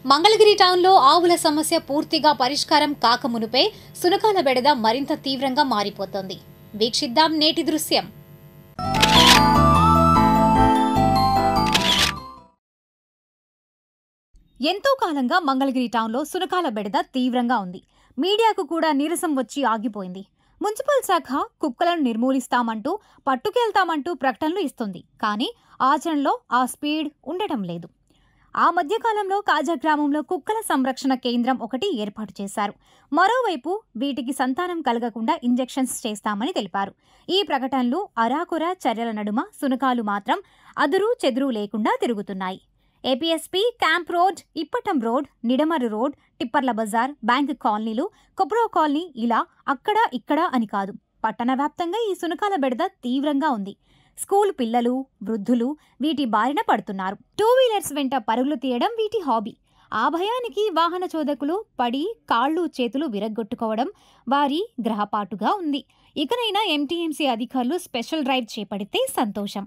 మంగళగిరి టౌన్లో ఆవుల సమస్య పూర్తిగా పరిష్కారం కాకమునుపే సునకాల బెడద మరింత తీవ్రంగా మారిపోతోంది. వీక్షిద్దాం నేటి దృశ్యం. ఎంతో కాలంగా మంగళగిరి టౌన్లో సునకాల బెడద తీవ్రంగా ఉంది. మీడియాకు కూడా నీరసం వచ్చి ఆగిపోయింది. మున్సిపల్ శాఖ కుక్కలను నిర్మూలిస్తామంటూ పట్టుకెళ్తామంటూ ప్రకటనలు ఇస్తుంది. కానీ ఆచరణలో ఆ స్పీడ్ ఉండటం లేదు. ఆ మధ్యకాలంలో కాజా గ్రామంలో కుక్కల సంరక్షణ కేంద్రం ఒకటి ఏర్పాటు చేశారు. మరోవైపు వీటికి సంతానం కలగకుండా ఇంజెక్షన్స్ చేస్తామని తెలిపారు. ఈ ప్రకటనలు అరాకొర చర్యల నడుమ సునకాలు మాత్రం అదురు చెదురు లేకుండా తిరుగుతున్నాయి. APSP camp road, Ippatam road, Nidamaru road, టిప్పర్ల బజార్, బ్యాంక్ కాలనీలు, కొబ్రో కాలనీ ఇలా అక్కడ ఇక్కడ అని కాదు, పట్టణ వ్యాప్తంగా ఈ సునకాల బెడద తీవ్రంగా ఉంది. స్కూల్ పిల్లలు, వృద్ధులు వీటి బారిన పడుతున్నారు. 2 వీలర్స్ వెంట పరుగులు తీయడం వీటి హాబీ. ఆ భయానికి వాహన చోదకులు పడి కాళ్ళు చేతులు విరగ్గొట్టుకోవడం వారి గ్రహపాటుగా ఉంది. ఇకనైనా ఎంటీఎంసీ అధికారులు స్పెషల్ డ్రైవ్ చేపడితే సంతోషం.